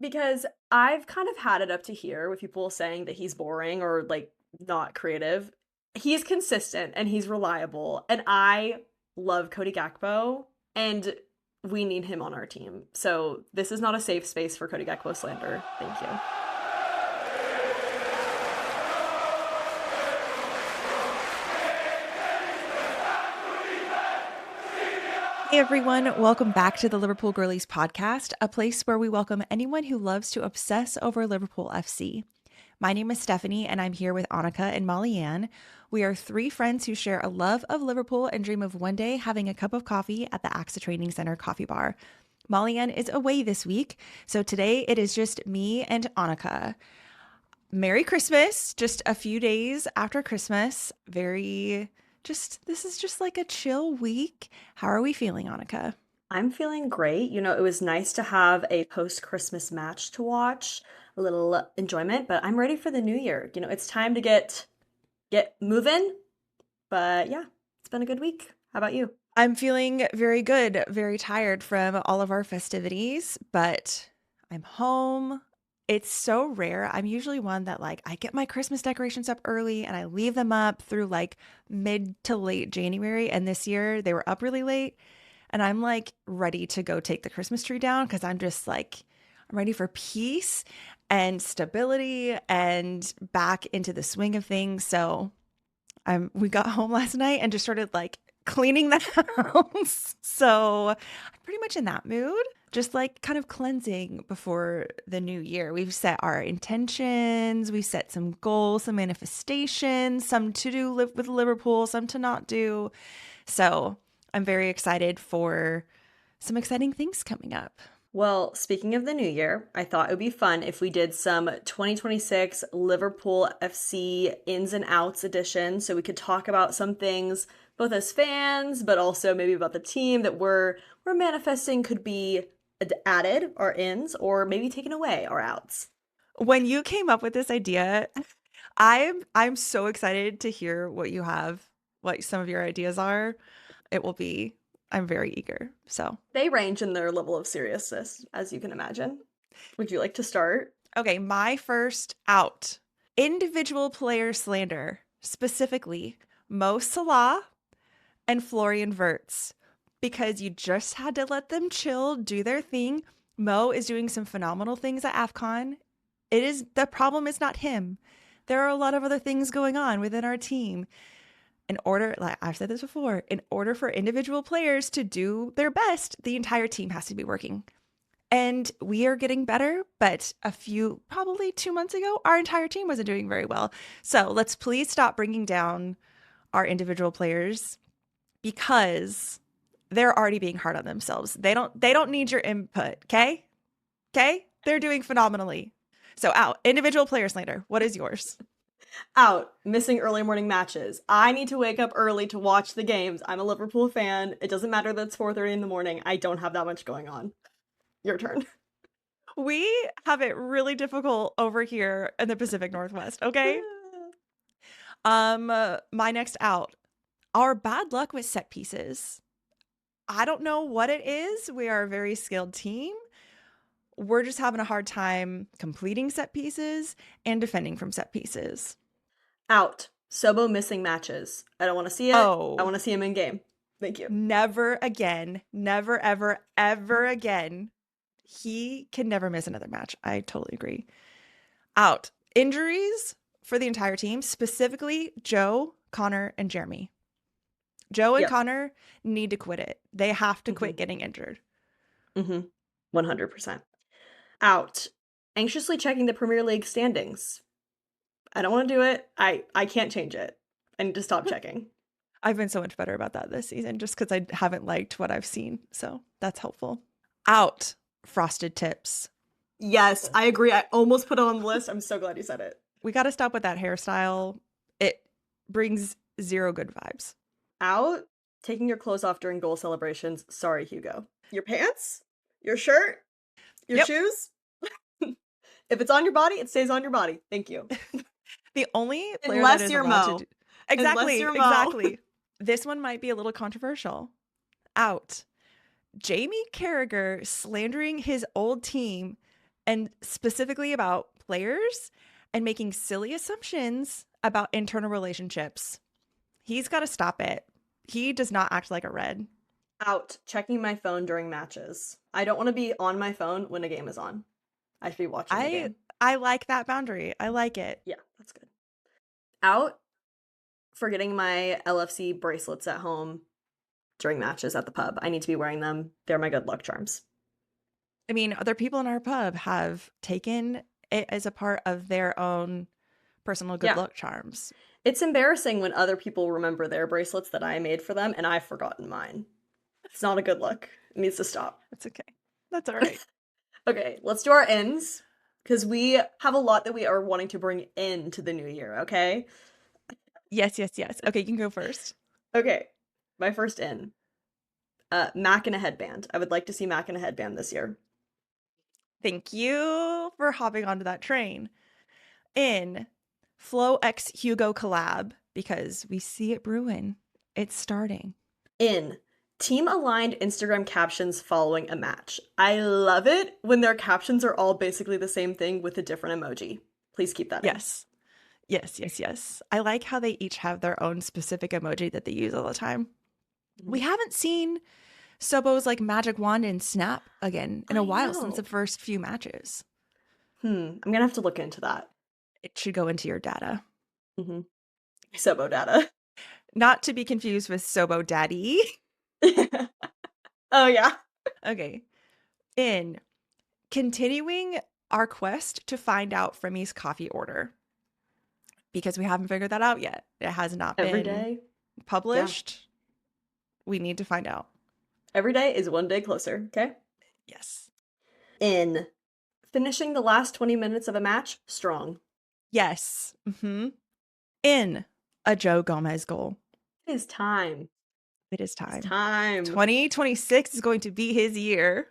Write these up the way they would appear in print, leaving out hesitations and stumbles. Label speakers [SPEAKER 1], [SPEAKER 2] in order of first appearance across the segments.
[SPEAKER 1] Because I've kind of had it up to here with people saying that he's boring or like not creative. He's consistent and he's reliable. And I love Cody Gakpo and we need him on our team. So this is not a safe space for Cody Gakpo slander. Thank you.
[SPEAKER 2] Hey everyone, welcome back to the Liverpool Girlies podcast, a place where we welcome anyone who loves to obsess over Liverpool FC. My name is Stephanie and I'm here with Annika and Molly Ann. We are three friends who share a love of Liverpool and dream of one day having a cup of coffee at the AXA Training Center coffee bar. Molly Ann is away this week, so today it is just me and Annika. Merry Christmas, just a few days after Christmas. This is just like a chill week. How are we feeling, Annika?
[SPEAKER 1] I'm feeling great. It was nice to have a post-Christmas match to watch, a little enjoyment, but I'm ready for the new year. It's time to get moving. But yeah, it's been a good week. How about you?
[SPEAKER 2] I'm feeling very good, very tired from all of our festivities, but I'm home. It's so rare. I'm usually one that I get my Christmas decorations up early and I leave them up through mid to late January. And this year they were up really late. And I'm ready to go take the Christmas tree down because I'm I'm ready for peace and stability and back into the swing of things. So we got home last night and just started cleaning the house. So I'm pretty much in that mood, just kind of cleansing before the new year. We've set our intentions, we set some goals, some manifestations, some to do with Liverpool, some to not do. So I'm very excited for some exciting things coming up.
[SPEAKER 1] Well, speaking of the new year, I thought it would be fun if we did some 2026 Liverpool FC ins and outs edition so we could talk about some things both as fans, but also maybe about the team that we're manifesting could be added, our ins, or maybe taken away, our outs.
[SPEAKER 2] When you came up with this idea, I'm so excited to hear what you have, what some of your ideas are. It will be I'm very eager. So,
[SPEAKER 1] They range in their level of seriousness, as you can imagine. Would you like to start?
[SPEAKER 2] okay, my first out. Individual player slander, specifically Mo Salah and Florian Wirtz, because you just had to let them chill, do their thing. Mo is doing some phenomenal things at AFCON. The problem is not him. There are a lot of other things going on within our team. Like I've said this before, in order for individual players to do their best, the entire team has to be working. And we are getting better, but probably 2 months ago, our entire team wasn't doing very well. So let's please stop bringing down our individual players because they're already being hard on themselves. They don't need your input, okay? Okay? They're doing phenomenally. So out, individual player slander. What is yours?
[SPEAKER 1] Out, missing early morning matches. I need to wake up early to watch the games. I'm a Liverpool fan. It doesn't matter that it's 4:30 in the morning. I don't have that much going on. Your turn.
[SPEAKER 2] We have it really difficult over here in the Pacific Northwest, okay? My next out, our bad luck with set pieces. I don't know what it is. We are a very skilled team. We're just having a hard time completing set pieces and defending from set pieces.
[SPEAKER 1] Out. Sobo missing matches. I don't want to see it. I want to see him in game. Thank you.
[SPEAKER 2] Never again. Never, ever, ever again. He can never miss another match. I totally agree. Out. Injuries for the entire team, specifically Joe, Connor, and Jeremy. Joe and Connor need to quit it. They have to quit getting injured.
[SPEAKER 1] 100%. Out. Anxiously checking the Premier League standings. I don't want to do it. I can't change it. I need to stop checking.
[SPEAKER 2] I've been so much better about that this season just because I haven't liked what I've seen. So that's helpful. Out. Frosted tips.
[SPEAKER 1] Yes, I agree. I almost put it on the list. I'm so glad you said it.
[SPEAKER 2] We got to stop with that hairstyle. It brings zero good vibes.
[SPEAKER 1] Out. Taking your clothes off during goal celebrations. Sorry, Hugo. Your pants? Your shirt? Your shoes? If it's on your body, it stays on your body. Thank you.
[SPEAKER 2] The only player
[SPEAKER 1] Unless
[SPEAKER 2] that is
[SPEAKER 1] you're
[SPEAKER 2] allowed
[SPEAKER 1] Mo.
[SPEAKER 2] to do... Exactly.
[SPEAKER 1] Unless you're Mo.
[SPEAKER 2] Exactly. This one might be a little controversial. Out. Jamie Carragher slandering his old team and specifically about players and making silly assumptions about internal relationships. He's got to stop it. He does not act like a red.
[SPEAKER 1] Out checking my phone during matches. I don't want to be on my phone when a game is on. I should be watching the
[SPEAKER 2] I
[SPEAKER 1] game.
[SPEAKER 2] I like that boundary. I like it.
[SPEAKER 1] Yeah, that's good. Out forgetting my LFC bracelets at home during matches at the pub. I need to be wearing them. They're my good luck charms.
[SPEAKER 2] I mean, other people in our pub have taken it as a part of their own personal good
[SPEAKER 1] Yeah.
[SPEAKER 2] luck charms.
[SPEAKER 1] It's embarrassing when other people remember their bracelets that I made for them and I've forgotten mine. It's not a good look. It needs to stop.
[SPEAKER 2] That's okay. That's all right.
[SPEAKER 1] Okay, let's do our ends because we have a lot that we are wanting to bring into the new year, okay?
[SPEAKER 2] Yes. Okay, you can go first.
[SPEAKER 1] Okay, my first in. Mac in a headband. I would like to see Mac in a headband this year.
[SPEAKER 2] Thank you for hopping onto that train. In Flo X Hugo collab, because we see it brewing. It's starting.
[SPEAKER 1] In team aligned Instagram captions following a match. I love it when their captions are all basically the same thing with a different emoji. Please keep that in.
[SPEAKER 2] Yes. I like how they each have their own specific emoji that they use all the time. We haven't seen Sobo's like magic wand and snap again in a while since the first few matches.
[SPEAKER 1] I'm gonna have to look into that.
[SPEAKER 2] It should go into your data.
[SPEAKER 1] Sobo data.
[SPEAKER 2] Not to be confused with Sobo Daddy.
[SPEAKER 1] Oh, yeah.
[SPEAKER 2] Okay. In continuing our quest to find out Fremmy's coffee order, because we haven't figured that out yet. It has not
[SPEAKER 1] Every
[SPEAKER 2] been
[SPEAKER 1] day
[SPEAKER 2] published. Yeah. We need to find out.
[SPEAKER 1] Every day is one day closer, okay?
[SPEAKER 2] Yes.
[SPEAKER 1] In finishing the last 20 minutes of a match strong.
[SPEAKER 2] Yes. In a Joe Gomez goal.
[SPEAKER 1] It is time.
[SPEAKER 2] It is time.
[SPEAKER 1] It's time.
[SPEAKER 2] 2026 is going to be his year.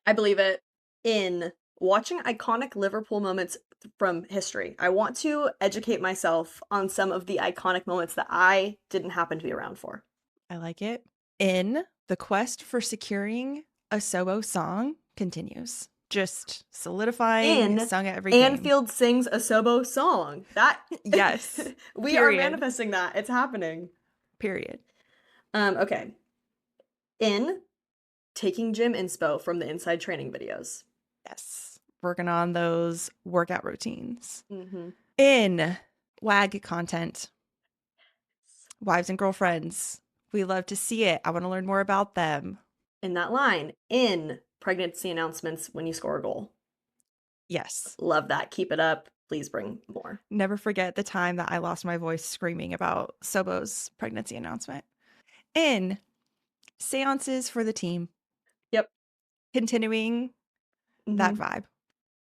[SPEAKER 1] I believe it. In watching iconic Liverpool moments from history. I want to educate myself on some of the iconic moments that I didn't happen to be around for.
[SPEAKER 2] I like it. In the quest for securing a Sobo song continues. Just solidifying, sung at every game.
[SPEAKER 1] Anfield sings a Sobo song. That
[SPEAKER 2] yes.
[SPEAKER 1] We are manifesting that. It's happening.
[SPEAKER 2] Period.
[SPEAKER 1] Okay. In taking gym inspo from the inside training videos.
[SPEAKER 2] Yes. Working on those workout routines. In WAG content. Wives and girlfriends. We love to see it. I want to learn more about them.
[SPEAKER 1] In that line. In pregnancy announcements when you score a goal.
[SPEAKER 2] Yes.
[SPEAKER 1] Love that. Keep it up. Please bring more.
[SPEAKER 2] Never forget the time that I lost my voice screaming about Sobo's pregnancy announcement. In seances for the team.
[SPEAKER 1] Yep.
[SPEAKER 2] Continuing that vibe.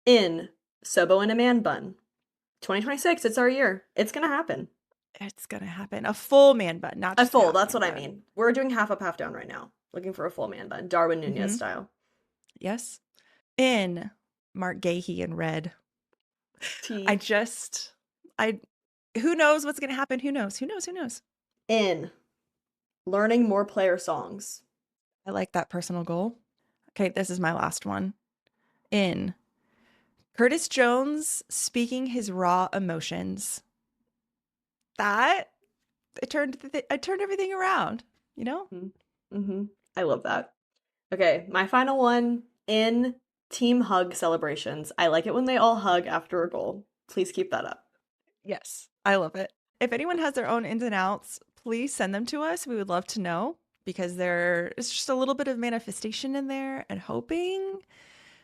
[SPEAKER 1] In Sobo in a man bun. 2026, it's our year. It's going to happen.
[SPEAKER 2] It's going to happen. A full man bun, not just
[SPEAKER 1] a full. That's what I mean. We're doing half up, half down right now. Looking for a full man bun. Darwin Nunez style.
[SPEAKER 2] Yes. In Mark Gahey in red. Who knows what's going to happen? Who knows?
[SPEAKER 1] In learning more player songs.
[SPEAKER 2] I like that personal goal. Okay, this is my last one. In Curtis Jones speaking his raw emotions. That it turned everything around, you know?
[SPEAKER 1] I love that. Okay, my final one. In team hug celebrations. I like it when they all hug after a goal. Please keep that up.
[SPEAKER 2] Yes, I love it. If anyone has their own ins and outs, please send them to us. We would love to know, because there is just a little bit of manifestation in there and hoping.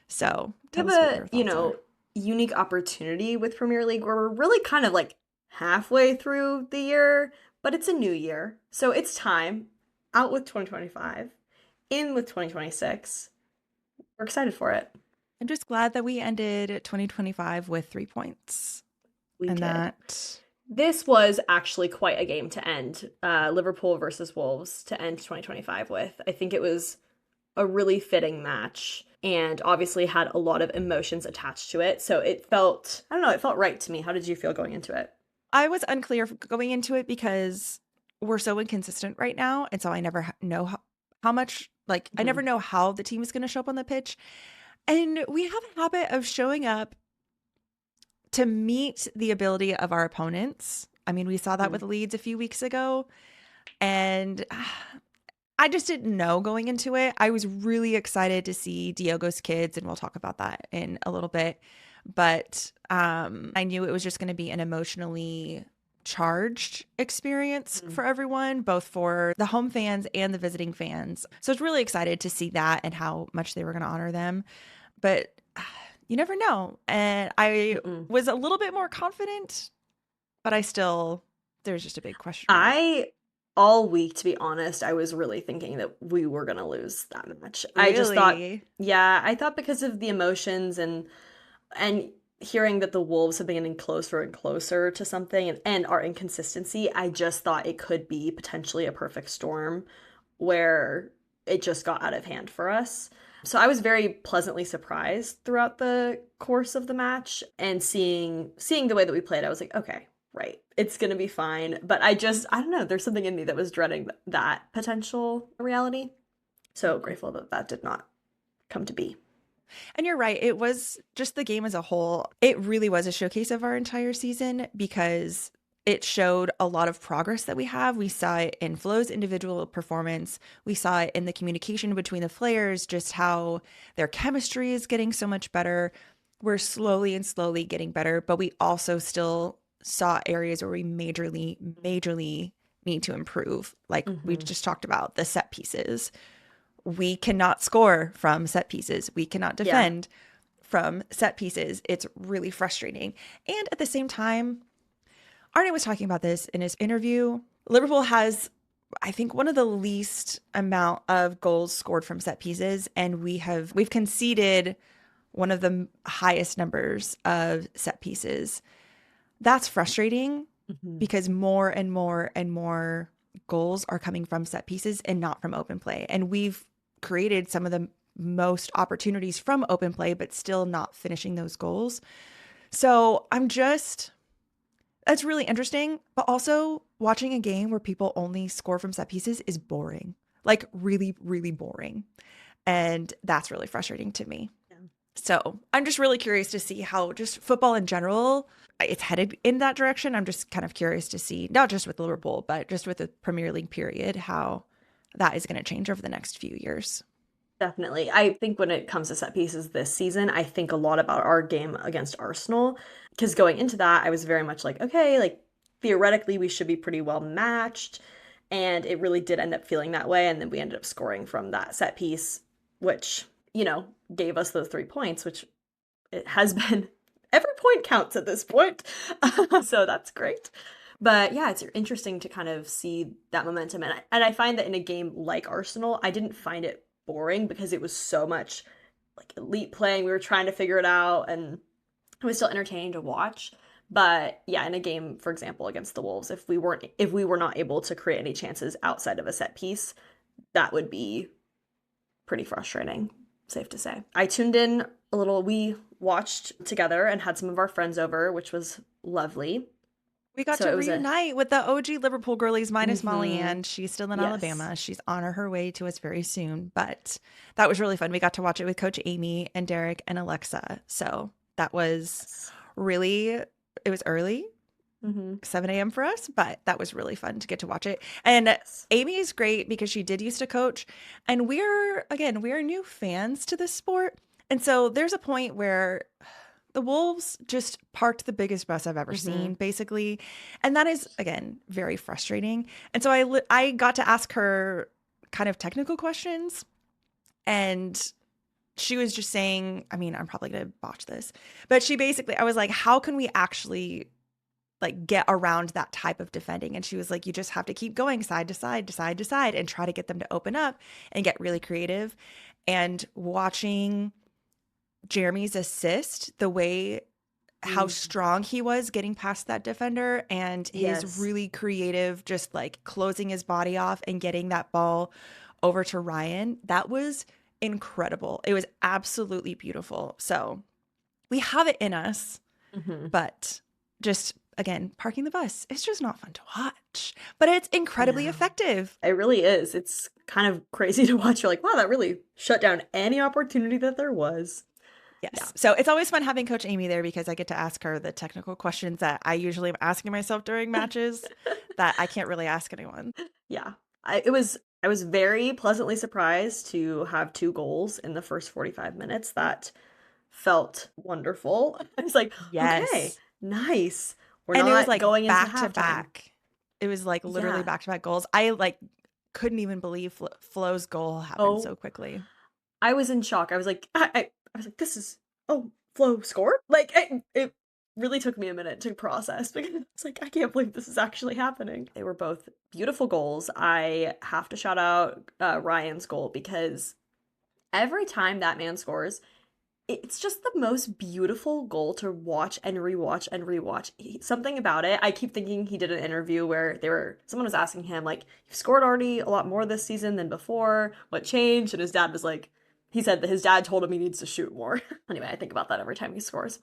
[SPEAKER 2] So
[SPEAKER 1] we have a unique opportunity with Premier League where we're really kind of like halfway through the year, but it's a new year. So it's time. Out with 2025, in with 2026. We're excited for it.
[SPEAKER 2] I'm just glad that we ended 2025 with 3 points.
[SPEAKER 1] We did. This was actually quite a game to end Liverpool versus Wolves to end 2025 with. I think it was a really fitting match and obviously had a lot of emotions attached to it. So it felt right to me. How did you feel going into it?
[SPEAKER 2] I was unclear going into it because we're so inconsistent right now. And so I never know how much, I never know how the team is going to show up on the pitch. And we have a habit of showing up to meet the ability of our opponents. I mean, we saw that
[SPEAKER 1] Mhm.
[SPEAKER 2] with Leeds a few weeks ago, and I just didn't know going into it. I was really excited to see Diogo's kids, and we'll talk about that in a little bit. But I knew it was just going to be an emotionally charged experience
[SPEAKER 1] Mhm.
[SPEAKER 2] for everyone, both for the home fans and the visiting fans. So I was really excited to see that and how much they were going to honor them. But you never know. And I
[SPEAKER 1] Mm-mm.
[SPEAKER 2] was a little bit more confident, but there's just a big question mark.
[SPEAKER 1] I all week, to be honest, I was really thinking that we were gonna lose that match. I just thought,
[SPEAKER 2] Really?
[SPEAKER 1] yeah, I thought because of the emotions and hearing that the Wolves have been getting closer and closer to something and our inconsistency, I just thought it could be potentially a perfect storm where it just got out of hand for us. So I was very pleasantly surprised throughout the course of the match and seeing the way that we played, I was like, okay, right. It's going to be fine. But I don't know, there's something in me that was dreading that potential reality. So grateful that that did not come to be.
[SPEAKER 2] And you're right. It was just the game as a whole. It really was a showcase of our entire season because it showed a lot of progress that we have. We saw it in Flo's individual performance. We saw it in the communication between the players, just how their chemistry is getting so much better. We're slowly and slowly getting better, but we also still saw areas where we majorly need to improve. Like we
[SPEAKER 1] Hmm.
[SPEAKER 2] just talked about the set pieces. We cannot score from set pieces. We cannot
[SPEAKER 1] Yeah.
[SPEAKER 2] defend from set pieces. It's really frustrating. And at the same time, Arne was talking about this in his interview. Liverpool has, I think, one of the least amount of goals scored from set pieces, and we've conceded one of the highest numbers of set pieces. That's frustrating
[SPEAKER 1] Hmm.
[SPEAKER 2] because more and more and more goals are coming from set pieces and not from open play. And we've created some of the most opportunities from open play, but still not finishing those goals. So that's really interesting. But also, watching a game where people only score from set pieces is boring, like really, really boring. And that's really frustrating to me.
[SPEAKER 1] Yeah.
[SPEAKER 2] So I'm just really curious to see how just football in general, it's headed in that direction. I'm just kind of curious to see, not just with Liverpool, but just with the Premier League period, how that is going to change over the next few years.
[SPEAKER 1] Definitely. I think when it comes to set pieces this season, I think a lot about our game against Arsenal. Because going into that, I was very much like, okay, like theoretically, we should be pretty well matched. And it really did end up feeling that way. And then we ended up scoring from that set piece, which, gave us those 3 points, which it has been every point counts at this point. So that's great. But yeah, it's interesting to kind of see that momentum. And I find that in a game like Arsenal, I didn't find it boring because it was so much like elite playing. We were trying to figure it out and it was still entertaining to watch. But yeah, in a game, for example, against the Wolves, if we were not able to create any chances outside of a set piece, that would be pretty frustrating, safe to say. I tuned in a little, we watched together and had some of our friends over, which was lovely.
[SPEAKER 2] We got
[SPEAKER 1] So
[SPEAKER 2] to
[SPEAKER 1] it was a,
[SPEAKER 2] reunite with the OG Liverpool girlies minus Molly
[SPEAKER 1] mm-hmm,
[SPEAKER 2] Ann. She's still in
[SPEAKER 1] yes,
[SPEAKER 2] Alabama. She's on her way to us very soon, but that was really fun. We got to watch it with Coach Amy and Derek and Alexa. So that was
[SPEAKER 1] yes,
[SPEAKER 2] really, it was early,
[SPEAKER 1] mm-hmm,
[SPEAKER 2] 7 a.m. for us, but that was really fun to get to watch it. And
[SPEAKER 1] yes,
[SPEAKER 2] Amy is great because she did used to coach. And we're new fans to this sport. And so there's a point where the Wolves just parked the biggest bus I've ever
[SPEAKER 1] mm-hmm,
[SPEAKER 2] seen, basically. And that is, again, very frustrating. And so I got to ask her kind of technical questions. And she was just saying, I mean, I'm probably going to botch this, but I was like, how can we actually like get around that type of defending? And she was like, you just have to keep going side to side to side to side and try to get them to open up and get really creative. And watching Jeremy's assist, the way how
[SPEAKER 1] mm,
[SPEAKER 2] strong he was getting past that defender and his
[SPEAKER 1] yes.
[SPEAKER 2] really creative, just like closing his body off and getting that ball over to Ryan, that was incredible. It was absolutely beautiful. So we have it in us,
[SPEAKER 1] Mm-hmm.
[SPEAKER 2] but just again, parking the bus, it's just not fun to watch, but it's incredibly
[SPEAKER 1] No,
[SPEAKER 2] effective.
[SPEAKER 1] it really is. It's kind of crazy to watch. You're like, wow, that really shut down any opportunity that there was.
[SPEAKER 2] Yes.
[SPEAKER 1] Yeah.
[SPEAKER 2] So it's always fun having Coach Amy there because I get to ask her the technical questions that I usually am asking myself during matches that I can't really ask anyone.
[SPEAKER 1] Yeah. I was very pleasantly surprised to have two goals in the first 45 minutes. That felt wonderful. I was like, okay,
[SPEAKER 2] Yes.
[SPEAKER 1] nice. We're
[SPEAKER 2] And it was
[SPEAKER 1] not
[SPEAKER 2] like
[SPEAKER 1] going into
[SPEAKER 2] back to
[SPEAKER 1] halftime.
[SPEAKER 2] back. It was like literally
[SPEAKER 1] Yeah.
[SPEAKER 2] back to back goals. I like couldn't even believe Flo's goal happened
[SPEAKER 1] Oh,
[SPEAKER 2] so quickly.
[SPEAKER 1] I was in shock. I was like, I was like, this is, oh, Flo scored? Like, it really took me a minute to process because it's like, I can't believe this is actually happening. They were both beautiful goals. I have to shout out Ryan's goal because every time that man scores, it's just the most beautiful goal to watch and rewatch and rewatch. Something about it. I keep thinking he did an interview where someone was asking him like, "You've scored already a lot more this season than before. What changed?" And his dad was like, he said that his dad told him he needs to shoot more. Anyway, I think about that every time he scores.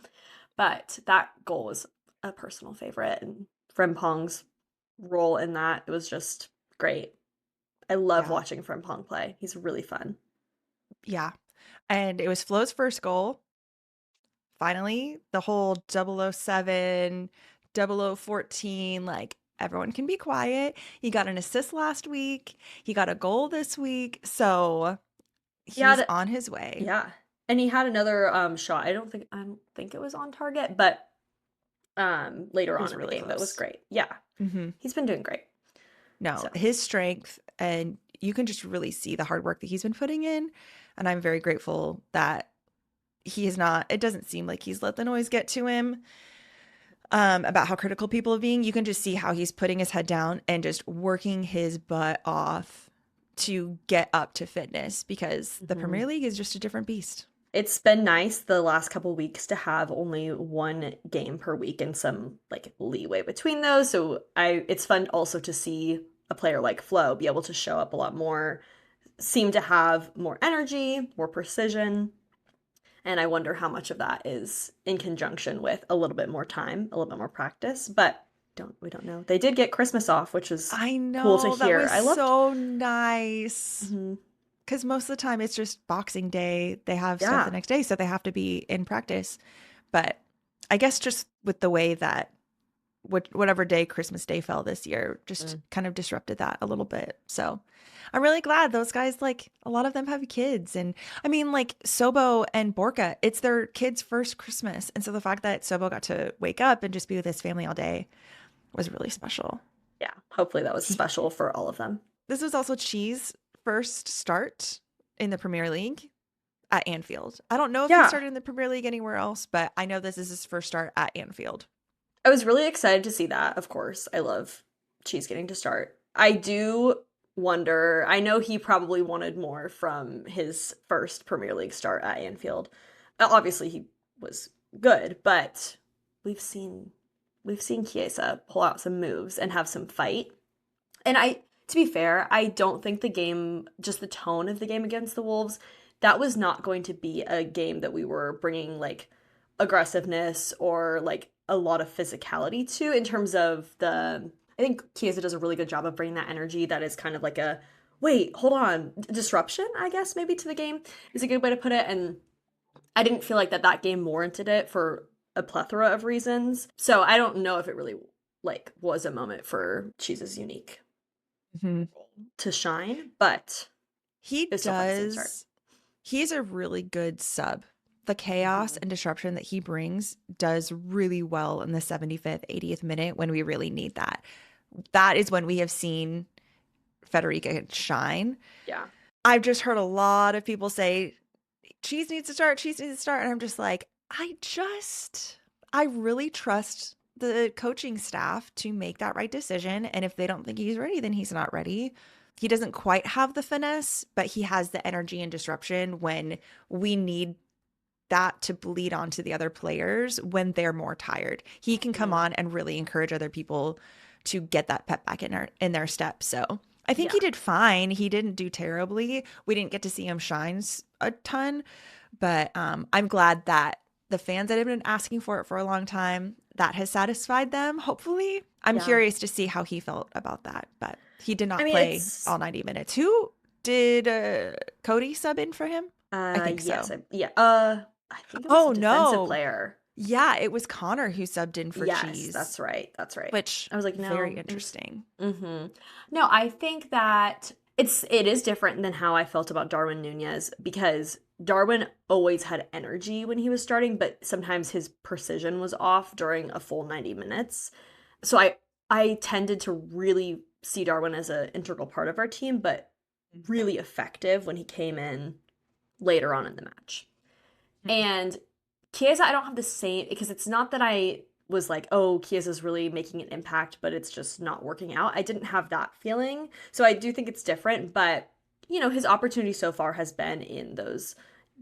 [SPEAKER 1] But that goal was a personal favorite, and Frimpong's role in that, it was just great. I love
[SPEAKER 2] Yeah.
[SPEAKER 1] watching Frimpong play. He's really fun.
[SPEAKER 2] Yeah. And it was Flo's first goal. Finally, the whole 007, 0014, like everyone can be quiet. He got an assist last week. He got a goal this week. So he's
[SPEAKER 1] Yeah,
[SPEAKER 2] on his way.
[SPEAKER 1] yeah. And he had another shot. I don't think it was on target, but later
[SPEAKER 2] It
[SPEAKER 1] on
[SPEAKER 2] was
[SPEAKER 1] in the
[SPEAKER 2] really
[SPEAKER 1] game that was
[SPEAKER 2] close.
[SPEAKER 1] great. Yeah.
[SPEAKER 2] Hmm.
[SPEAKER 1] He's been doing great.
[SPEAKER 2] No,
[SPEAKER 1] So,
[SPEAKER 2] his strength, and you can just really see the hard work that he's been putting in. And I'm very grateful that he is not, it doesn't seem like he's let the noise get to him about how critical people are being. You can just see how he's putting his head down and just working his butt off to get up to fitness because the
[SPEAKER 1] mhm.
[SPEAKER 2] Premier League is just a different beast.
[SPEAKER 1] It's been nice the last couple weeks to have only one game per week and some like leeway between those. So it's fun also to see a player like Flo be able to show up a lot more, seem to have more energy, more precision. And I wonder how much of that is in conjunction with a little bit more time, a little bit more practice, but we don't know. They did get Christmas off, which is
[SPEAKER 2] I
[SPEAKER 1] cool to
[SPEAKER 2] know, that
[SPEAKER 1] hear.
[SPEAKER 2] was
[SPEAKER 1] I loved.
[SPEAKER 2] so nice.
[SPEAKER 1] Mhm.
[SPEAKER 2] Because most of the time it's just Boxing Day. They have stuff the
[SPEAKER 1] Yeah.
[SPEAKER 2] next day, so they have to be in practice. But I guess just with the way that whatever day Christmas Day fell this year just
[SPEAKER 1] Mm.
[SPEAKER 2] kind of disrupted that a little bit. So I'm really glad those guys, like a lot of them have kids. And I mean, like Sobo and Borka, it's their kids' first Christmas. And so the fact that Sobo got to wake up and just be with his family all day was really special.
[SPEAKER 1] Yeah. Hopefully that was
[SPEAKER 2] He,
[SPEAKER 1] special for all of them.
[SPEAKER 2] this was also Cheese' first start in the Premier League at Anfield. I don't know if he
[SPEAKER 1] Yeah.
[SPEAKER 2] started in the Premier League anywhere else, but I know this is his first start at Anfield.
[SPEAKER 1] I was really excited to see that, of course. I love Cheese getting to start. I do wonder, I know he probably wanted more from his first Premier League start at Anfield. Obviously he was good, but we've seen we've seen Chiesa pull out some moves and have some fight. And to be fair, I don't think the game, just the tone of the game against the Wolves, that was not going to be a game that we were bringing like aggressiveness or like a lot of physicality to in terms of the. I think Chiesa does a really good job of bringing that energy that is kind of like a wait, hold on, disruption, I guess maybe to the game is a good way to put it. And I didn't feel like that game warranted it for a plethora of reasons. So I don't know if it really like was a moment for Cheese's unique
[SPEAKER 2] Mhm.
[SPEAKER 1] to shine, but
[SPEAKER 2] He
[SPEAKER 1] it's still fun to see him start.
[SPEAKER 2] does. He's a really good sub. The chaos
[SPEAKER 1] Mhm.
[SPEAKER 2] and disruption that he brings does really well in the 75th, 80th minute when we really need that. That is when we have seen Federica shine.
[SPEAKER 1] Yeah.
[SPEAKER 2] I've just heard a lot of people say, Cheese needs to start, Cheese needs to start. And I'm just like, I really trust the coaching staff to make that right decision. And if they don't think he's ready, then he's not ready. He doesn't quite have the finesse, but he has the energy and disruption when we need that to bleed onto the other players when they're more tired. He can come
[SPEAKER 1] Mhm.
[SPEAKER 2] on and really encourage other people to get that pep back in their step. So I think he
[SPEAKER 1] Yeah.
[SPEAKER 2] did fine. He didn't do terribly. We didn't get to see him shine a ton, but I'm glad that the fans that have been asking for it for a long time, that has satisfied them. Hopefully, I'm
[SPEAKER 1] Yeah.
[SPEAKER 2] curious to see how he felt about that. But he did
[SPEAKER 1] I
[SPEAKER 2] not
[SPEAKER 1] mean,
[SPEAKER 2] play
[SPEAKER 1] it's
[SPEAKER 2] all 90 minutes. Who did Cody sub in for him? I think
[SPEAKER 1] yes,
[SPEAKER 2] so.
[SPEAKER 1] yeah. I think it was a
[SPEAKER 2] Oh,
[SPEAKER 1] defensive
[SPEAKER 2] no.
[SPEAKER 1] player.
[SPEAKER 2] Yeah, it was Connor who subbed in for
[SPEAKER 1] Yes,
[SPEAKER 2] Cheese,
[SPEAKER 1] that's right. That's right.
[SPEAKER 2] which
[SPEAKER 1] I was like,
[SPEAKER 2] very
[SPEAKER 1] no.
[SPEAKER 2] interesting.
[SPEAKER 1] Mm-hmm. No, I think that it is different than how I felt about Darwin Nunez because Darwin always had energy when he was starting, but sometimes his precision was off during a full 90 minutes. So I tended to really see Darwin as an integral part of our team, but really effective when he came in later on in the match. And Chiesa, I don't have the same because it's not that I was like, oh, Chiesa's really making an impact, but it's just not working out. I didn't have that feeling. So I do think it's different, but his opportunity so far has been in those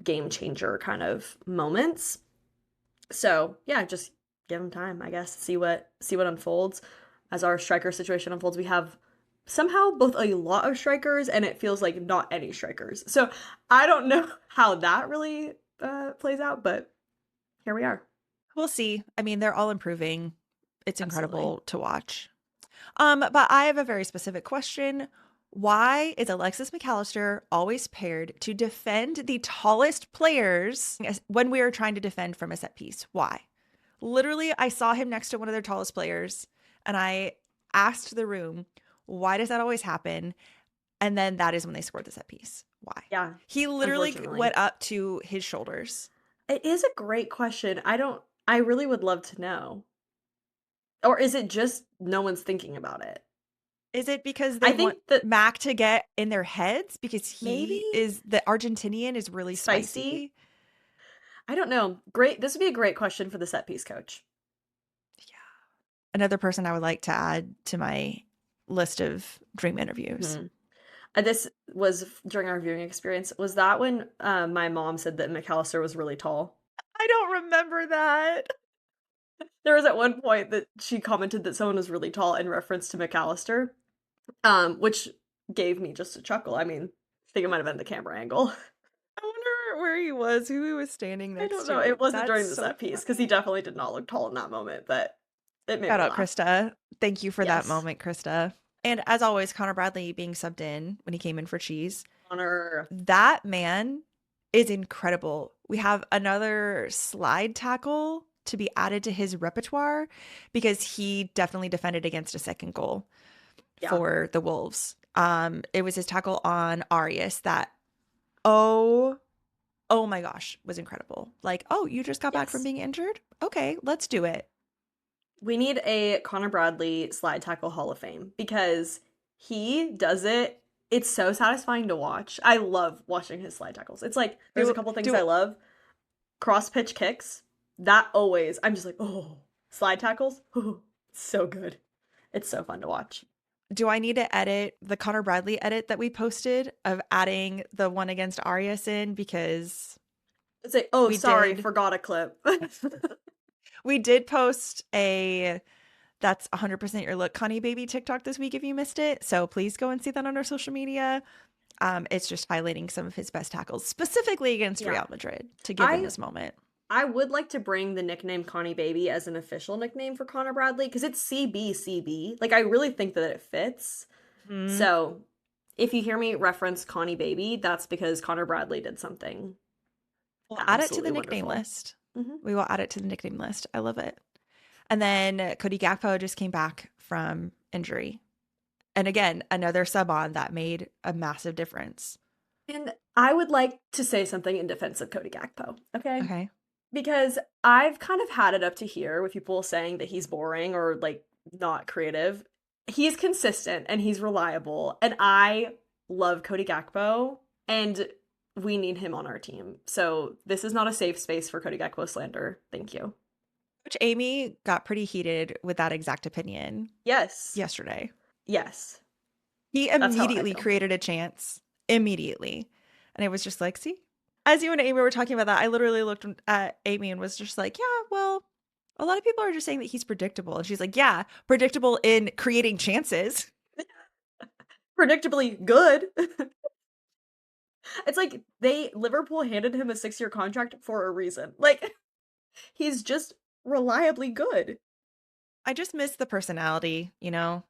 [SPEAKER 1] game changer kind of moments. So yeah, just give him time, I guess. See what unfolds. As our striker situation unfolds, we have somehow both a lot of strikers and it feels like not any strikers. So I don't know how that really plays out, but here we are.
[SPEAKER 2] We'll see. I mean, they're all improving. It's
[SPEAKER 1] Absolutely.
[SPEAKER 2] incredible to watch. But I have a very specific question. Why is Alexis McAllister always paired to defend the tallest players when we are trying to defend from a set piece? Why? Literally, I saw him next to one of their tallest players and I asked the room, why does that always happen? And then that is when they scored the set piece. Why?
[SPEAKER 1] Yeah,
[SPEAKER 2] He literally
[SPEAKER 1] unfortunately.
[SPEAKER 2] went up to his shoulders.
[SPEAKER 1] It is a great question. I really would love to know. Or is it just no one's thinking about it?
[SPEAKER 2] Is it because
[SPEAKER 1] I
[SPEAKER 2] they want
[SPEAKER 1] think that
[SPEAKER 2] Mac to get in their heads because
[SPEAKER 1] maybe
[SPEAKER 2] the Argentinian is really
[SPEAKER 1] spicy.
[SPEAKER 2] spicy?
[SPEAKER 1] I don't know. Great. This would be a great question for the set piece coach.
[SPEAKER 2] Yeah. Another person I would like to add to my list of dream interviews.
[SPEAKER 1] Hmm. This was during our viewing experience. Was that when my mom said that McAllister was really tall?
[SPEAKER 2] I don't remember that.
[SPEAKER 1] There was at one point that she commented that someone was really tall in reference to McAllister, which gave me just a chuckle. I mean, I think it might have been the camera angle.
[SPEAKER 2] I wonder where he was, who he was standing
[SPEAKER 1] I
[SPEAKER 2] next
[SPEAKER 1] don't know. It
[SPEAKER 2] to.
[SPEAKER 1] wasn't
[SPEAKER 2] That's
[SPEAKER 1] during the
[SPEAKER 2] so
[SPEAKER 1] set piece because he
[SPEAKER 2] funny.
[SPEAKER 1] definitely did not look tall in that moment, but it made
[SPEAKER 2] Shout
[SPEAKER 1] me
[SPEAKER 2] out,
[SPEAKER 1] laugh.
[SPEAKER 2] Krista. Thank you for that
[SPEAKER 1] Yes.
[SPEAKER 2] moment, Krista. And as always, Connor Bradley being subbed in when he came in for Cheese.
[SPEAKER 1] Honor.
[SPEAKER 2] That man is incredible. We have another slide tackle to be added to his repertoire because he definitely defended against a second goal
[SPEAKER 1] Yeah.
[SPEAKER 2] for the Wolves. It was his tackle on Arias that, oh, oh my gosh, was incredible. Like, oh, you just got back from
[SPEAKER 1] Yes.
[SPEAKER 2] being injured? Okay, let's do it.
[SPEAKER 1] We need a Connor Bradley slide tackle Hall of Fame because he does it. It's so satisfying to watch. I love watching his slide tackles. It's like there's a
[SPEAKER 2] Do
[SPEAKER 1] couple things I
[SPEAKER 2] do
[SPEAKER 1] love. Cross pitch kicks. That always, I'm just like, oh, slide tackles. Oh, so good. It's so fun to watch.
[SPEAKER 2] do I need to edit the Connor Bradley edit that we posted of adding the one against Arias in because
[SPEAKER 1] It's like, oh,
[SPEAKER 2] we
[SPEAKER 1] sorry,
[SPEAKER 2] did
[SPEAKER 1] forgot a clip.
[SPEAKER 2] we did post a that's 100% your look Connie baby TikTok this week if you missed it. So please go and see that on our social media. It's just highlighting some of his best tackles, specifically against
[SPEAKER 1] Yeah.
[SPEAKER 2] Real Madrid, to give him
[SPEAKER 1] I
[SPEAKER 2] this moment.
[SPEAKER 1] I would like to bring the nickname Connie Baby as an official nickname for Connor Bradley because it's CBCB. Like I really think that it fits.
[SPEAKER 2] Mhm.
[SPEAKER 1] So if you hear me reference Connie Baby, that's because Connor Bradley did something
[SPEAKER 2] We'll add it to the
[SPEAKER 1] absolutely
[SPEAKER 2] nickname
[SPEAKER 1] wonderful.
[SPEAKER 2] list.
[SPEAKER 1] Hmm.
[SPEAKER 2] We will add it to the nickname list. I love it. And then Cody Gakpo just came back from injury. And again, another sub on that made a massive difference.
[SPEAKER 1] And I would like to say something in defense of Cody Gakpo, okay?
[SPEAKER 2] Okay.
[SPEAKER 1] Because I've kind of had it up to here with people saying that he's boring or like not creative. He's consistent and he's reliable, and I love Cody Gakpo, and we need him on our team. So this is not a safe space for Cody Gakpo slander. Thank you.
[SPEAKER 2] Coach Amy got pretty heated with that exact opinion
[SPEAKER 1] Yes.
[SPEAKER 2] yesterday.
[SPEAKER 1] Yes.
[SPEAKER 2] He
[SPEAKER 1] That's how I
[SPEAKER 2] immediately
[SPEAKER 1] feel.
[SPEAKER 2] created a chance. Immediately. And it was just like, see? As you and Amy were talking about that, I literally looked at Amy and was just like, yeah, well, a lot of people are just saying that he's predictable. And she's like, yeah, predictable in creating chances.
[SPEAKER 1] Predictably good. It's like Liverpool handed him a 6-year contract for a reason. Like he's just reliably good.
[SPEAKER 2] I just miss the personality, you know?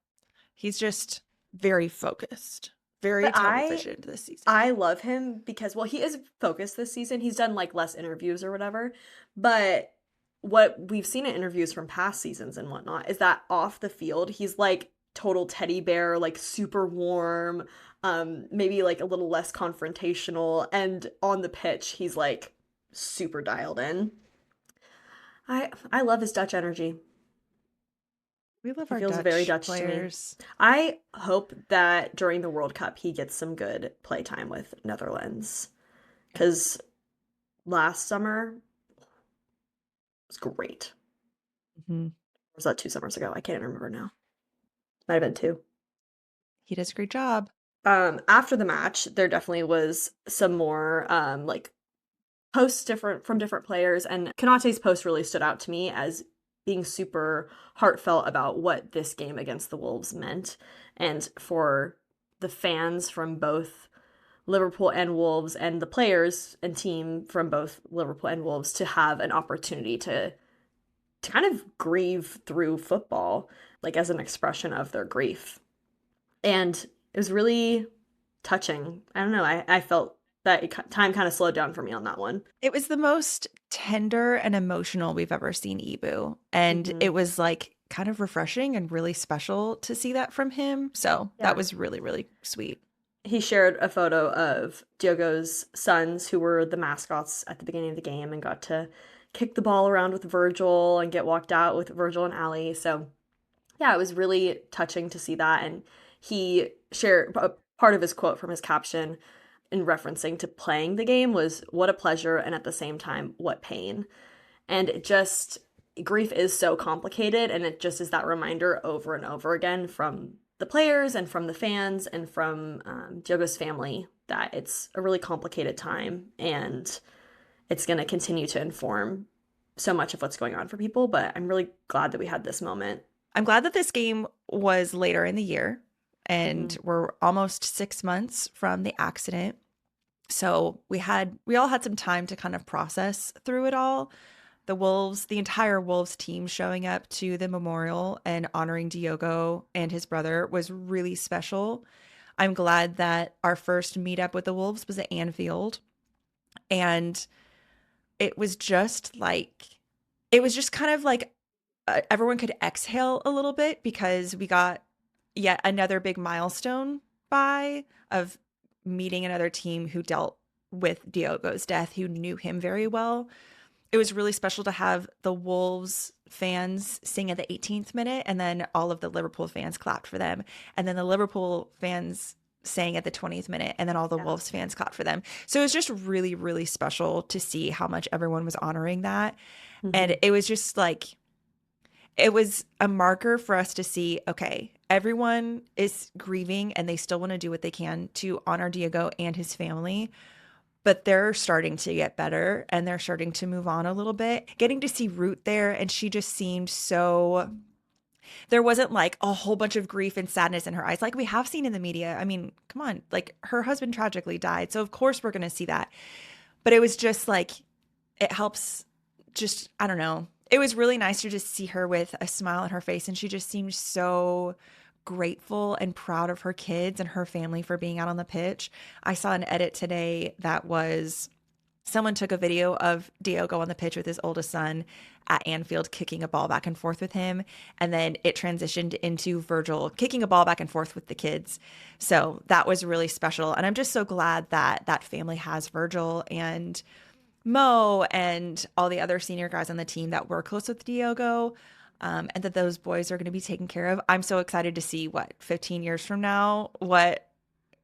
[SPEAKER 2] He's just very focused. very
[SPEAKER 1] But
[SPEAKER 2] televisioned this season.
[SPEAKER 1] I love him because, well, he is focused this season. He's done like less interviews or whatever. But what we've seen in interviews from past seasons and whatnot is that off the field, he's like total teddy bear, like super warm, maybe like a little less confrontational. And on the pitch, he's like super dialed in. I love his Dutch energy.
[SPEAKER 2] We love
[SPEAKER 1] He
[SPEAKER 2] our
[SPEAKER 1] feels very
[SPEAKER 2] Dutch
[SPEAKER 1] Dutch to me.
[SPEAKER 2] players.
[SPEAKER 1] I hope that during the World Cup he gets some good playtime with Netherlands because last summer was great.
[SPEAKER 2] Hmm.
[SPEAKER 1] Or was that 2 summers ago? I can't remember now. Might have been two.
[SPEAKER 2] He does a great job.
[SPEAKER 1] After the match, there definitely was some more like posts different from different players, and Konate's post really stood out to me as being super heartfelt about what this game against the Wolves meant, and for the fans from both Liverpool and Wolves and the players and team from both Liverpool and Wolves to have an opportunity to kind of grieve through football, like as an expression of their grief. And it was really touching. I don't know. I felt that time kind of slowed down for me on that one.
[SPEAKER 2] It was the most tender and emotional we've ever seen Ibu. And
[SPEAKER 1] Hmm.
[SPEAKER 2] it was like kind of refreshing and really special to see that from him. So that
[SPEAKER 1] Yeah.
[SPEAKER 2] was really, really sweet.
[SPEAKER 1] He shared a photo of Diogo's sons, who were the mascots at the beginning of the game, and got to kick the ball around with Virgil and get walked out with Virgil and Ali. So, yeah, it was really touching to see that. And he shared a part of his quote from his caption in referencing to playing the game was, "What a pleasure, and at the same time, what pain." And it just, grief is so complicated, and it just is that reminder over and over again from the players and from the fans and from Diogo's family that it's a really complicated time, and it's going to continue to inform so much of what's going on for people. But I'm really glad that we had this moment.
[SPEAKER 2] I'm glad that this game was later in the year and
[SPEAKER 1] Hmm.
[SPEAKER 2] we're almost 6 months from the accident. So we all had some time to kind of process through it all. The entire Wolves team showing up to the memorial and honoring Diogo and his brother was really special. I'm glad that our first meetup with the Wolves was at Anfield. And it was just like, it was just kind of like everyone could exhale a little bit because we got yet another big milestone by of meeting another team who dealt with Diogo's death, who knew him very well. It was really special to have the Wolves fans sing at the 18th minute, and then all of the Liverpool fans clapped for them. And then the Liverpool fans sang at the 20th minute, and then all the
[SPEAKER 1] Yeah.
[SPEAKER 2] Wolves fans clapped for them. So it was just really, really special to see how much everyone was honoring that.
[SPEAKER 1] Hmm.
[SPEAKER 2] And it was just like, it was a marker for us to see, okay, everyone is grieving and they still want to do what they can to honor Diego and his family, but they're starting to get better and they're starting to move on a little bit. Getting to see Root there, and she just seemed so, there wasn't like a whole bunch of grief and sadness in her eyes like we have seen in the media. I mean, come on, like her husband tragically died. So of course we're going to see that. But it was just like, it helps, just, I don't know. It was really nice to just see her with a smile on her face, and she just seemed so grateful and proud of her kids and her family for being out on the pitch. I saw an edit today that was, someone took a video of Diogo on the pitch with his oldest son at Anfield kicking a ball back and forth with him, and then it transitioned into Virgil kicking a ball back and forth with the kids. So that was really special, and I'm just so glad that that family has Virgil and Mo and all the other senior guys on the team that were close with Diogo, and that those boys are going to be taken care of. I'm so excited to see what 15 years from now, what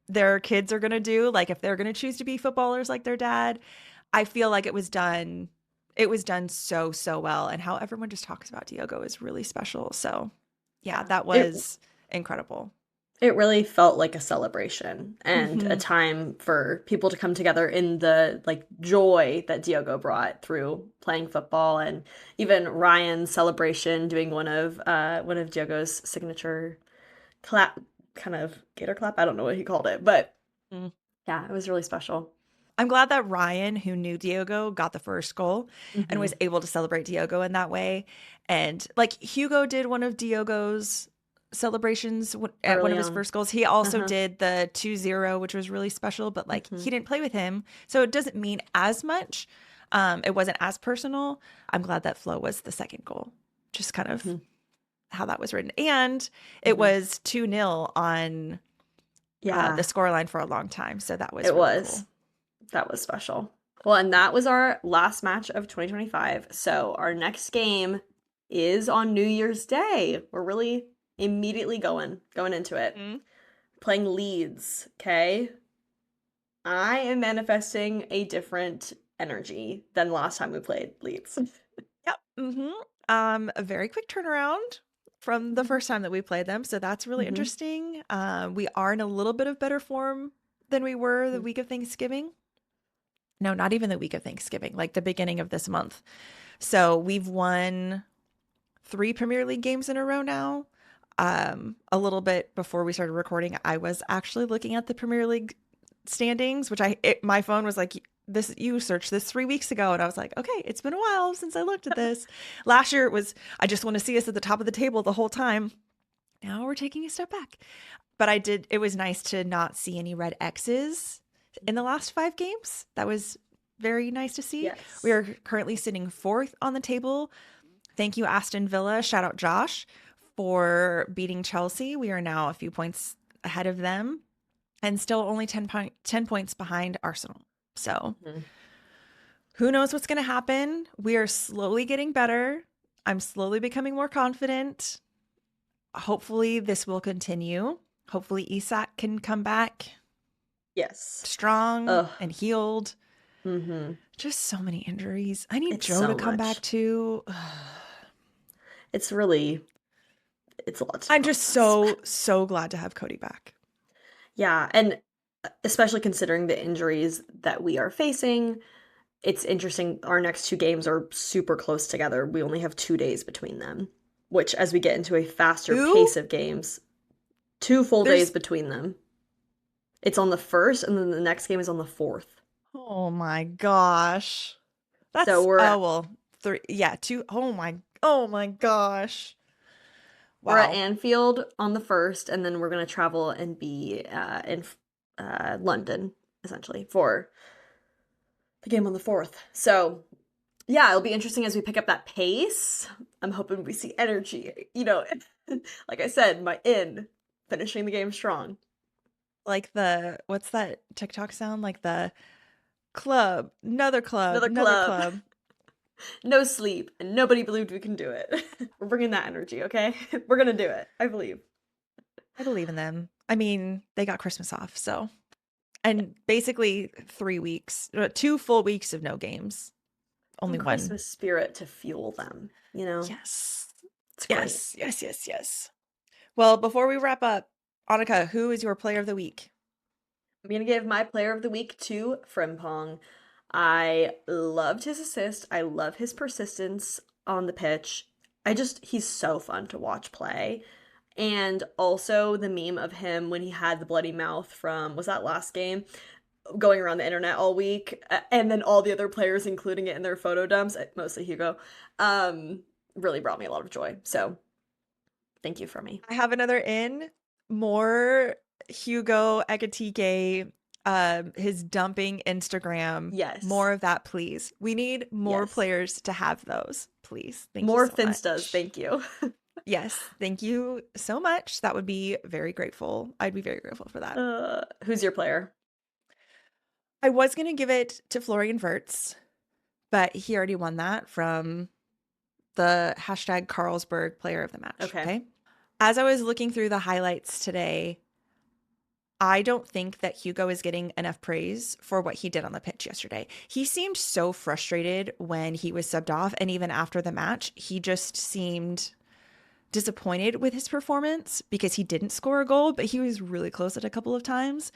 [SPEAKER 2] their kids are going to do. Like if they're going to choose to be footballers like their dad. I feel like it was done. It was done so, so well. And how everyone just talks about Diogo is really special. So yeah,
[SPEAKER 1] Yeah.
[SPEAKER 2] that
[SPEAKER 1] It
[SPEAKER 2] was incredible.
[SPEAKER 1] it really felt like a celebration and a
[SPEAKER 2] Hmm.
[SPEAKER 1] time for people to come together in the like joy that Diogo brought through playing football, and even Ryan's celebration doing one of Diogo's signature clap, kind of gator clap. I don't know what he called it, but yeah, it was really special.
[SPEAKER 2] I'm glad that Ryan, who knew Diogo, got the first goal and was
[SPEAKER 1] Hmm.
[SPEAKER 2] able to celebrate Diogo in that way. And like Hugo did one of Diogo's celebrations at one
[SPEAKER 1] early
[SPEAKER 2] of his
[SPEAKER 1] on.
[SPEAKER 2] first goals. He also
[SPEAKER 1] Uh-huh.
[SPEAKER 2] did the 2-0, which was really special, but like
[SPEAKER 1] Hmm.
[SPEAKER 2] he didn't play with him. So it doesn't mean as much. It wasn't as personal. I'm glad that Flo was the second goal. Just kind of
[SPEAKER 1] Hmm.
[SPEAKER 2] how that was written. And it
[SPEAKER 1] Hmm.
[SPEAKER 2] was 2-0 on the
[SPEAKER 1] Yeah,
[SPEAKER 2] scoreline for a long time. So that was
[SPEAKER 1] it
[SPEAKER 2] really
[SPEAKER 1] was.
[SPEAKER 2] cool.
[SPEAKER 1] That was special. Well, and that was our last match of 2025. So our next game is on New Year's Day. We're really immediately going into it.
[SPEAKER 2] Mhm.
[SPEAKER 1] Playing Leeds, okay? I am manifesting a different energy than last time we played Leeds.
[SPEAKER 2] Yep. A very quick turnaround from the first time that we played them. So that's really
[SPEAKER 1] Mm-hmm.
[SPEAKER 2] interesting. We are in a little bit of better form than we were the week of Thanksgiving. No, not even the week of Thanksgiving, like the beginning of this month. So we've won 3 Premier League games in a row now. A little bit before we started recording, I was actually looking at the Premier League standings, which my phone was like, this, you searched this 3 weeks ago, and I was like, okay, it's been a while since I looked at this. Last year it was, I just want to see us at the top of the table the whole time. Now we're taking a step back. But it was nice to not see any red X's in the last 5 games. That was very nice to see. We
[SPEAKER 1] Yes.
[SPEAKER 2] are currently sitting fourth on the table. Thank you, Aston Villa. Shout out Josh for beating Chelsea. We are now a few points ahead of them and still only 10 points behind Arsenal. So
[SPEAKER 1] Mhm.
[SPEAKER 2] who knows what's going to happen? We are slowly getting better. I'm slowly becoming more confident. Hopefully, this will continue. Hopefully, Isak can come back
[SPEAKER 1] Yes.
[SPEAKER 2] strong
[SPEAKER 1] Ugh.
[SPEAKER 2] and healed.
[SPEAKER 1] Mm-hmm.
[SPEAKER 2] Just so many injuries. I need
[SPEAKER 1] It's
[SPEAKER 2] Joe to
[SPEAKER 1] so
[SPEAKER 2] come
[SPEAKER 1] much.
[SPEAKER 2] back too.
[SPEAKER 1] It's really, it's a lot to
[SPEAKER 2] I'm just
[SPEAKER 1] process.
[SPEAKER 2] so glad to have Cody back.
[SPEAKER 1] Yeah, and especially considering the injuries that we are facing, it's interesting. Our next two games are super close together. We only have 2 days between them, which, as we get into a faster
[SPEAKER 2] Who?
[SPEAKER 1] pace of games, 2 full days
[SPEAKER 2] There's
[SPEAKER 1] between them. It's on the first, and then the next game is on the fourth.
[SPEAKER 2] Oh my gosh.
[SPEAKER 1] So
[SPEAKER 2] That's
[SPEAKER 1] we're
[SPEAKER 2] oh well, three, yeah, two. Oh my gosh.
[SPEAKER 1] we're at
[SPEAKER 2] Wow.
[SPEAKER 1] Anfield on the first, and then we're gonna travel and be in London essentially for the game on the fourth. So yeah, it'll be interesting as we pick up that pace. I'm hoping we see energy. Like I said, my in finishing the game strong.
[SPEAKER 2] Like what's that TikTok sound? Like the club,
[SPEAKER 1] Another
[SPEAKER 2] another
[SPEAKER 1] club,
[SPEAKER 2] club.
[SPEAKER 1] no sleep, and nobody believed we can do it. We're bringing that energy, okay? We're gonna do it. I believe.
[SPEAKER 2] I believe in them. I mean, they got Christmas off, so and basically 3 weeks, 2 full weeks of no games.
[SPEAKER 1] Some
[SPEAKER 2] Only one.
[SPEAKER 1] Christmas spirit to fuel them, you know?
[SPEAKER 2] Yes.
[SPEAKER 1] It's great.
[SPEAKER 2] Yes. Well, before we wrap up, Annika, who is your player of the week?
[SPEAKER 1] I'm gonna give my player of the week to Frimpong. I loved his assist. I love his persistence on the pitch. He's so fun to watch play. And also the meme of him when he had the bloody mouth from, was that last game? Going around the internet all week. And then all the other players including it in their photo dumps, mostly Hugo, um, really brought me a lot of joy. So thank you for me.
[SPEAKER 2] I have another in. More Hugo Ekatike, his dumping Instagram.
[SPEAKER 1] Yes.
[SPEAKER 2] More of that, please. We need more
[SPEAKER 1] Yes.
[SPEAKER 2] players to have those, please. Thank you
[SPEAKER 1] More
[SPEAKER 2] so
[SPEAKER 1] Finstas,
[SPEAKER 2] much.
[SPEAKER 1] thank you.
[SPEAKER 2] Yes, thank you so much. That would be very grateful. I'd be very grateful for that.
[SPEAKER 1] Who's your player?
[SPEAKER 2] I was going to give it to Florian Wirtz, but he already won that from the hashtag Carlsberg player of the match.
[SPEAKER 1] Okay.
[SPEAKER 2] Okay. As I was looking through the highlights today, I don't think that Hugo is getting enough praise for what he did on the pitch yesterday. He seemed so frustrated when he was subbed off, and even after the match, he just seemed disappointed with his performance because he didn't score a goal, but he was really close at a couple of times.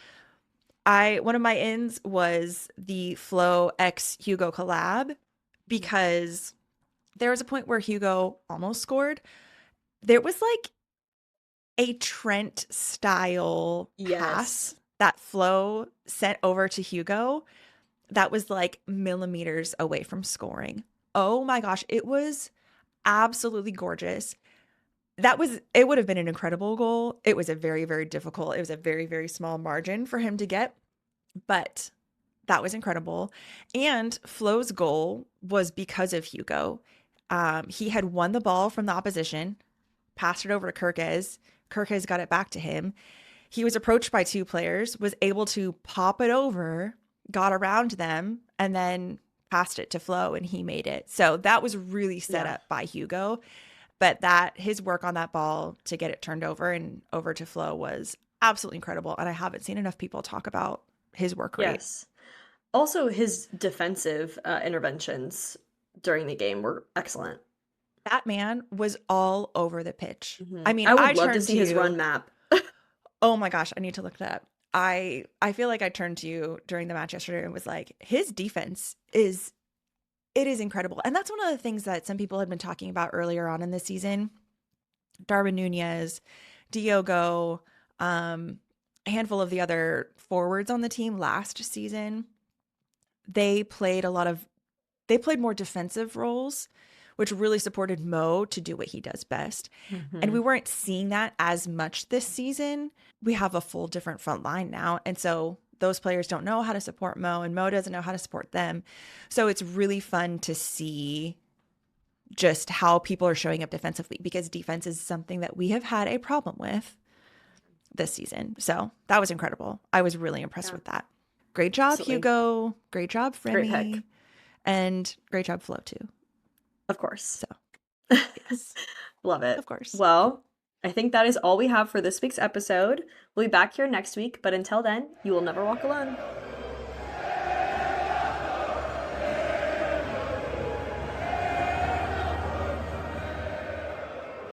[SPEAKER 2] One of my ins was the Flo X Hugo collab because there was a point where Hugo almost scored. There was like a Trent style
[SPEAKER 1] Yes.
[SPEAKER 2] pass that Flo sent over to Hugo that was like millimeters away from scoring. Oh my gosh, it was absolutely gorgeous. it would have been an incredible goal. It was a very, very difficult, it was a very, very small margin for him to get, but that was incredible. And Flo's goal was because of Hugo. He had won the ball from the opposition, passed it over to Kirkes. Kirkes got it back to him. He was approached by two players, was able to pop it over, got around them, and then passed it to Flo, and he made it. So that was really set
[SPEAKER 1] Yeah.
[SPEAKER 2] up by Hugo. But that his work on that ball to get it turned over and over to Flo was absolutely incredible. And I haven't seen enough people talk about his work rate.
[SPEAKER 1] Yes. Also, his defensive interventions during the game were excellent.
[SPEAKER 2] That man was all over the pitch. I mean,
[SPEAKER 1] I
[SPEAKER 2] I
[SPEAKER 1] would love to
[SPEAKER 2] turned
[SPEAKER 1] see
[SPEAKER 2] to
[SPEAKER 1] his run
[SPEAKER 2] you.
[SPEAKER 1] map.
[SPEAKER 2] Oh my gosh, I need to look that up. I feel like I turned to you during the match yesterday and was like, his defense is it is incredible. And that's one of the things that some people had been talking about earlier on in this season. Darwin Nunez, Diogo, a handful of the other forwards on the team last season, they played more defensive roles, which really supported Mo to do what he does best. And we
[SPEAKER 1] Mhm.
[SPEAKER 2] weren't seeing that as much this season. We have a full different front line now. And so those players don't know how to support Mo, and Mo doesn't know how to support them. So it's really fun to see just how people are showing up defensively, because defense is something that we have had a problem with this season. So that was incredible. I was really impressed
[SPEAKER 1] Yeah,
[SPEAKER 2] with that. Great job,
[SPEAKER 1] absolutely.
[SPEAKER 2] Hugo. Great job,
[SPEAKER 1] Great pick.
[SPEAKER 2] Fremy. And great job, Flo, too.
[SPEAKER 1] Of course.
[SPEAKER 2] So, yes,
[SPEAKER 1] Love it.
[SPEAKER 2] of course.
[SPEAKER 1] Well, I think that is all we have for this week's episode. We'll be back here next week, but until then, you will never walk alone.